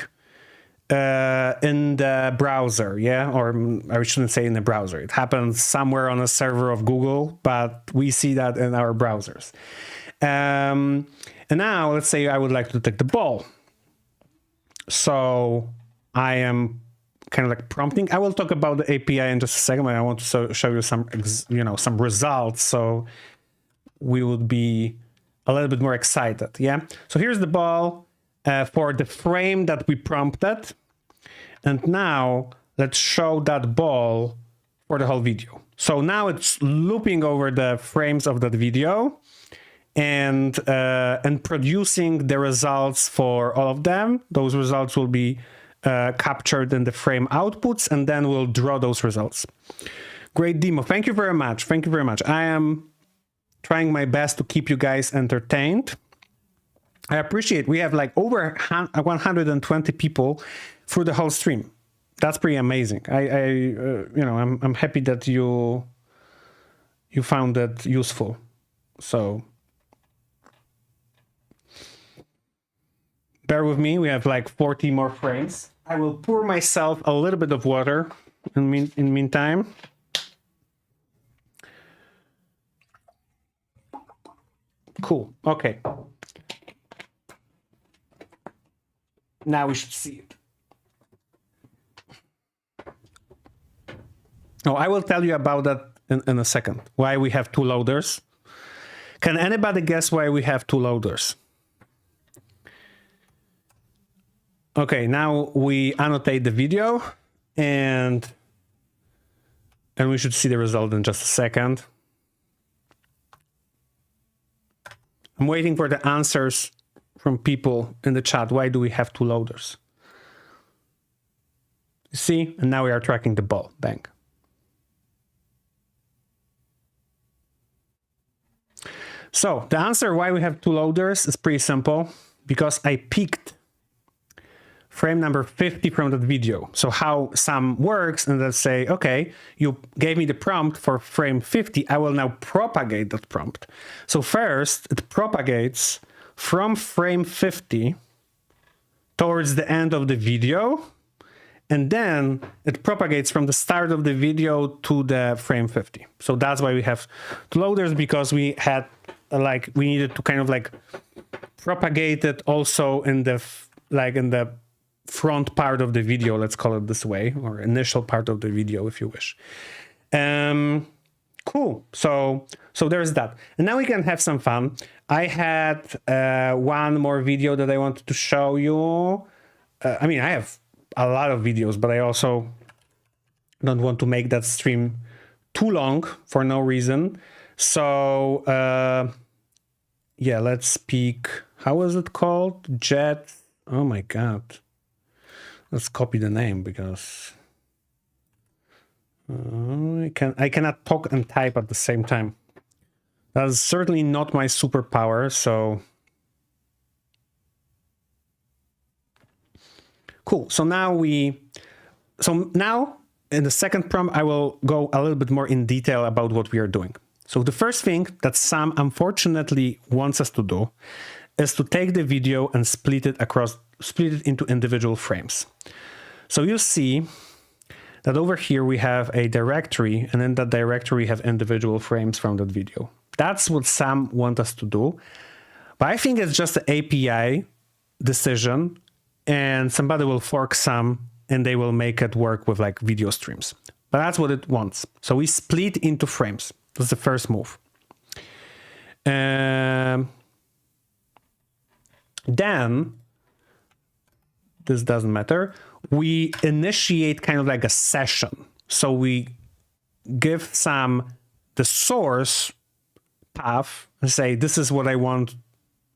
in the browser, yeah? Or I shouldn't say in the browser. It happens somewhere on a server of Google, but we see that in our browsers. And now let's say I would like to take the ball. So I am kind of like prompting. I will talk about the API in just a second, but I want to show you some, some results. So we would be a little bit more excited. Yeah. So here's the ball for the frame that we prompted. And now let's show that ball for the whole video. So now it's looping over the frames of that video and producing the results for all of them. Those results will be captured in the frame outputs, and then we'll draw those results. Great demo. Thank you very much. Thank you very much. I am trying my best to keep you guys entertained. I appreciate we have like over 120 people through the whole stream. That's pretty amazing. I'm happy that you found that useful. So bear with me. We have like 40 more frames. I will pour myself a little bit of water in meantime. Cool. Okay. Now we should see it. Oh, I will tell you about that in a second. Why we have two loaders. Can anybody guess why we have two loaders? Okay, now we annotate the video and we should see the result in just a second. I'm waiting for the answers from people in the chat. Why do we have two loaders? You see? And now we are tracking the ball. Bang. So the answer why we have two loaders is pretty simple. Because I picked frame number 50 from that video. So how SAM works, and let's say, okay, you gave me the prompt for frame 50. I will now propagate that prompt. So first, it propagates from frame 50 towards the end of the video, and then it propagates from the start of the video to the frame 50. So that's why we have two loaders, because we had we needed to kind of like propagate it also in the front part of the video, let's call it this way, or initial part of the video, if you wish. Cool. So there's that. And now we can have some fun. I had one more video that I wanted to show you. I have a lot of videos, but I also don't want to make that stream too long for no reason. So yeah, let's speak. How was it called? Jet. Oh my God. Let's copy the name because I cannot talk and type at the same time. That's certainly not my superpower. So cool. So now in the second prompt, I will go a little bit more in detail about what we are doing. So the first thing that Sam unfortunately wants us to do is to take the video and split it into individual frames. So you see that over here we have a directory, and in that directory we have individual frames from that video. That's what Sam wants us to do. But I think it's just an API decision, and somebody will fork some and they will make it work with like video streams. But that's what it wants. So we split into frames. That's the first move. Then this doesn't matter. We initiate kind of like a session. So we give Sam the source path and say, this is what I want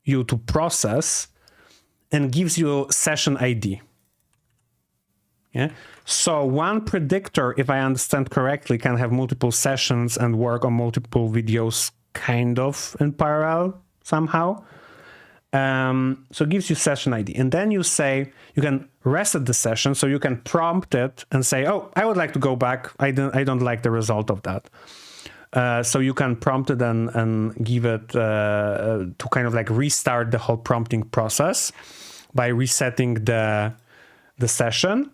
you to process, and gives you session ID. Yeah. So one predictor, if I understand correctly, can have multiple sessions and work on multiple videos kind of in parallel somehow. So it gives you session ID. And then you say, you can reset the session, so you can prompt it and say, oh, I would like to go back. I don't like the result of that. So you can prompt it and give it to kind of like restart the whole prompting process by resetting the session.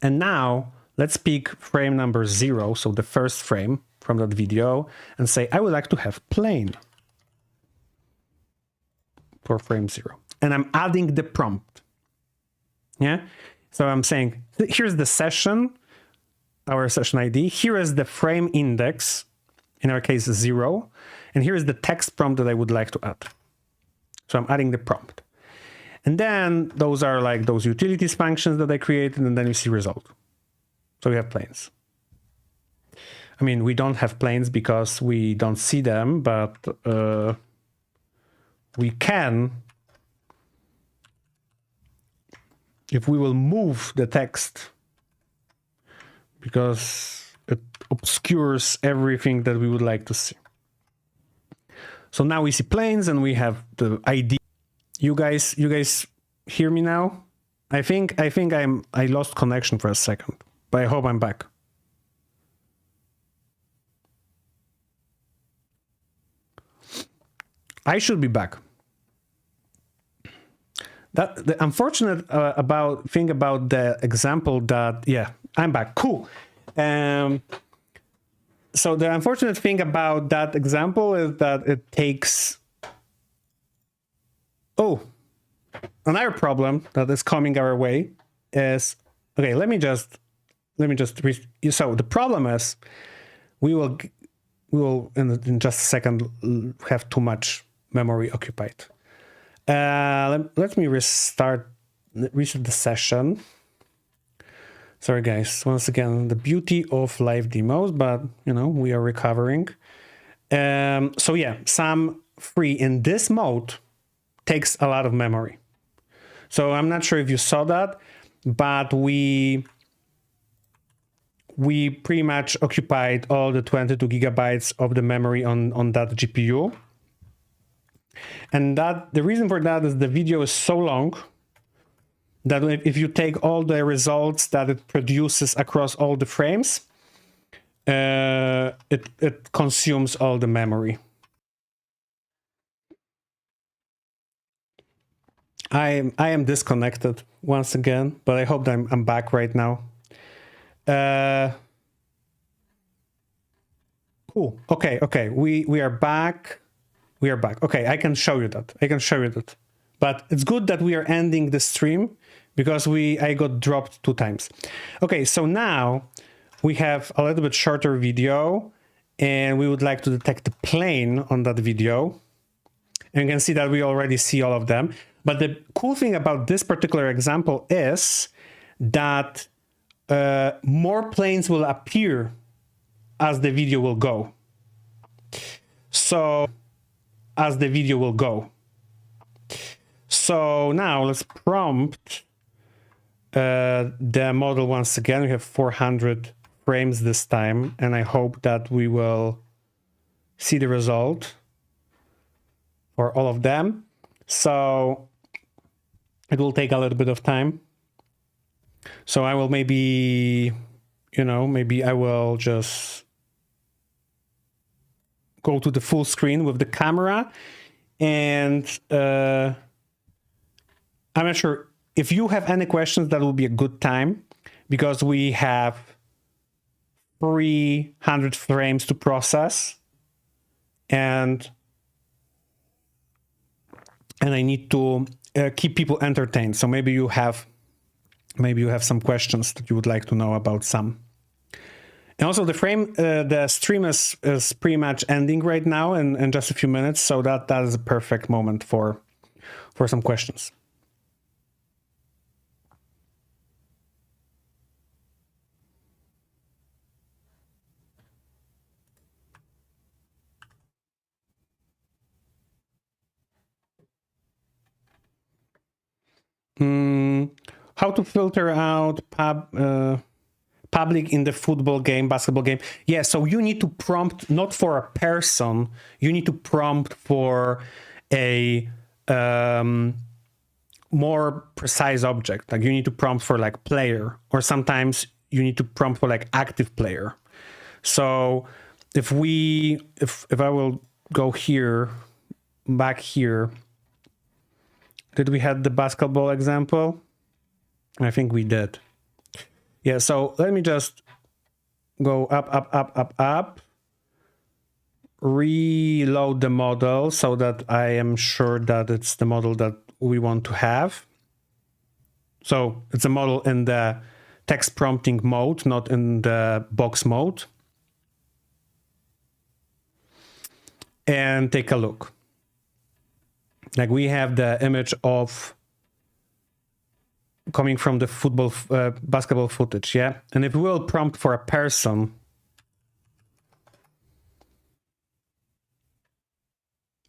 And now let's pick frame number 0, so the first frame from that video, and say, I would like to have plain for frame 0. And I'm adding the prompt. Yeah. So I'm saying, here's the session, our session ID. Here is the frame index, in our case 0. And here is the text prompt that I would like to add. So I'm adding the prompt. And then those are like those utilities functions that I created, and then you see result. So we have planes. I mean, we don't have planes because we don't see them, but we can, if we will move the text, because it obscures everything that we would like to see. So now we see planes and we have the ID. You guys hear me now? I think I lost connection for a second, but I hope I'm back. I should be back. That the unfortunate thing about the example that, yeah, I'm back. Cool. So the unfortunate thing about that example is that it takes. Oh, another problem that is coming our way is, okay, let me just so the problem is we will in just a second have too much memory occupied. Let me reset the session. Sorry guys, once again, the beauty of live demos, but you know, we are recovering. So yeah, SAM free in this mode takes a lot of memory. So I'm not sure if you saw that, but we pretty much occupied all the 22 gigabytes of the memory on that GPU. And that the reason for that is the video is so long that if you take all the results that it produces across all the frames, it consumes all the memory. I am disconnected once again, but I hope that I'm back right now. Cool. Okay. We are back. We are back. Okay, I can show you that. But it's good that we are ending the stream because I got dropped 2 times. Okay, so now we have a little bit shorter video and we would like to detect the plane on that video. And you can see that we already see all of them. But the cool thing about this particular example is that more planes will appear as the video will go. So now let's prompt the model once again. We have 400 frames this time, and I hope that we will see the result for all of them. So it will take a little bit of time. So I will maybe I will just go to the full screen with the camera, and I'm not sure if you have any questions, that will be a good time, because we have 300 frames to process, and I need to keep people entertained. So maybe you have some questions that you would like to know about some. And also the stream is pretty much ending right now in just a few minutes, so that is a perfect moment for some questions. How to filter out public in the football game, basketball game. Yeah, so you need to prompt not for a person, you need to prompt for a more precise object. Like you need to prompt for like player, or sometimes you need to prompt for like active player. So if I will go here, back here, did we have the basketball example? I think we did. Yeah, so let me just go up, reload the model so that I am sure that it's the model that we want to have. So it's a model in the text prompting mode, not in the box mode. And take a look. Like we have the image of coming from the football, basketball footage, yeah? And if we will prompt for a person,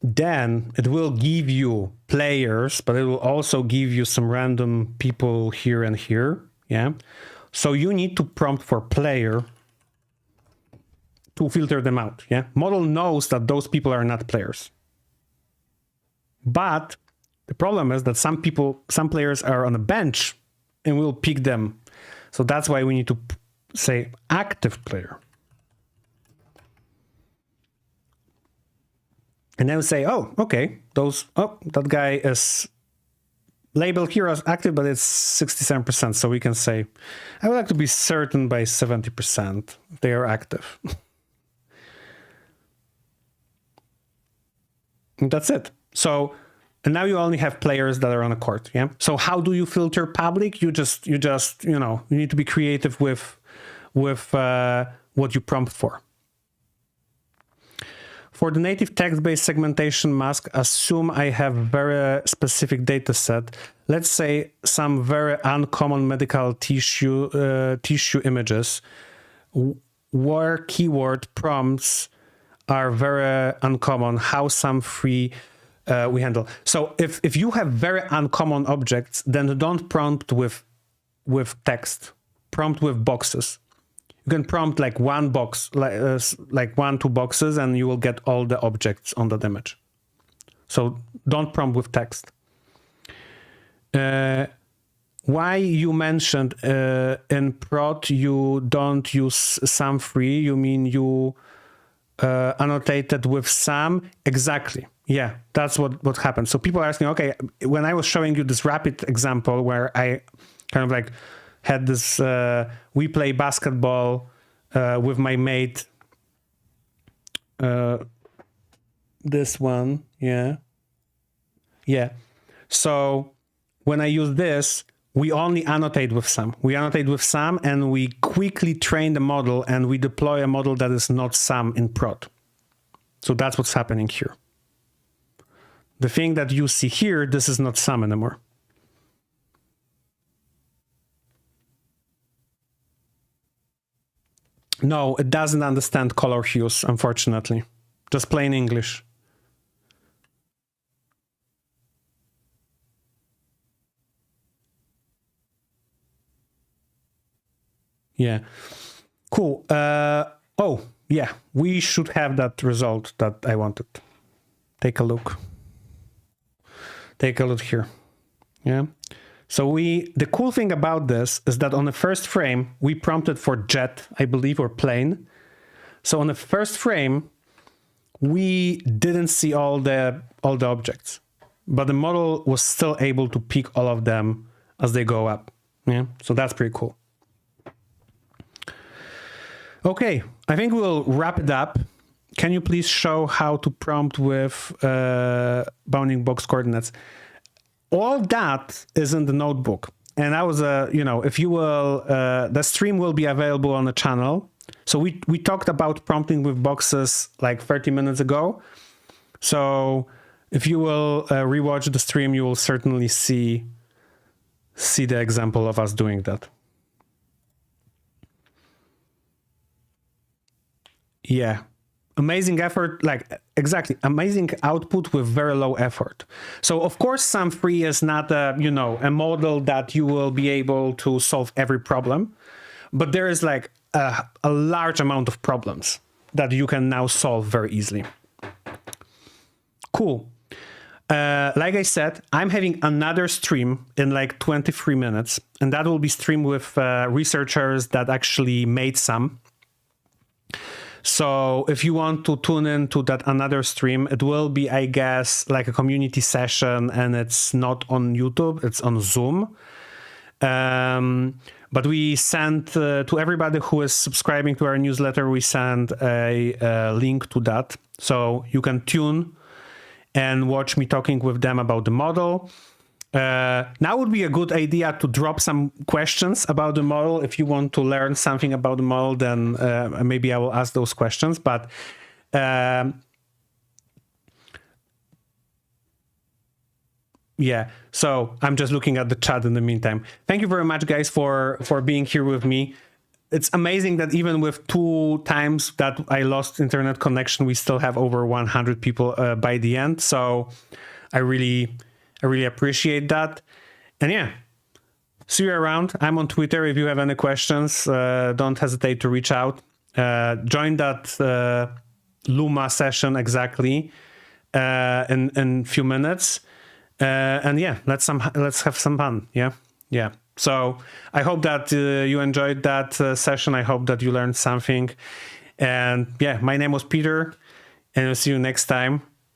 then it will give you players, but it will also give you some random people here and here, yeah? So you need to prompt for player to filter them out, yeah? Model knows that those people are not players. But the problem is that some players are on a bench and we'll pick them. So that's why we need to say active player. And then we say, oh, okay, that guy is labeled here as active, but it's 67%. So we can say, I would like to be certain by 70% they are active. And that's it. So, and now you only have players that are on a court, yeah? So how do you filter public? You just, you need to be creative with what you prompt for. For the native text-based segmentation mask, assume I have very specific data set. Let's say some very uncommon medical tissue images where keyword prompts are very uncommon, how some free we handle. So if you have very uncommon objects, then don't prompt with text, prompt with boxes. You can prompt like one box, like 1-2 boxes, and you will get all the objects on that image. So don't prompt with text. Why you mentioned in prod you don't use some free? You mean you annotated with some? Exactly. Yeah, that's what happened. So people are asking, okay, when I was showing you this rapid example where I kind of like had this, we play basketball with my mate, this one, yeah. So when I use this, we only annotate with some. We annotate with some and we quickly train the model and we deploy a model that is not some in prod. So that's what's happening here. The thing that you see here, this is not some anymore. No, it doesn't understand color hues, unfortunately. Just plain English. Yeah. Cool. Oh, yeah. We should have that result that I wanted. Take a look. Take a look here. Yeah. So the cool thing about this is that on the first frame, we prompted for jet, I believe, or plane. So on the first frame, we didn't see all the objects, but the model was still able to pick all of them as they go up. Yeah, so that's pretty cool. Okay, I think we'll wrap it up. Can you please show how to prompt with bounding box coordinates? All that is in the notebook. And I was, if you will, the stream will be available on the channel. So we talked about prompting with boxes like 30 minutes ago. So if you will rewatch the stream, you will certainly see the example of us doing that. Yeah. Amazing effort, like exactly, amazing output with very low effort. So of course, SUM3 is not a model that you will be able to solve every problem, but there is like a large amount of problems that you can now solve very easily. Cool. Like I said, I'm having another stream in like 23 minutes, and that will be streamed with researchers that actually made SUM. So if you want to tune in to that another stream, it will be, I guess, like a community session, and it's not on YouTube, it's on Zoom. But we send to everybody who is subscribing to our newsletter, we send a link to that. So you can tune and watch me talking with them about the model. Now would be a good idea to drop some questions about the model. If you want to learn something about the model, then maybe I will ask those questions. But yeah, so I'm just looking at the chat in the meantime. Thank you very much, guys, for being here with me. It's amazing that even with 2 times that I lost internet connection, we still have over 100 people by the end. So I really appreciate that. And yeah, see you around. I'm on Twitter. If you have any questions, don't hesitate to reach out. Join that Luma session exactly in a few minutes. And yeah, let's have some fun. Yeah. So I hope that you enjoyed that session. I hope that you learned something. And yeah, my name was Peter, and I'll see you next time.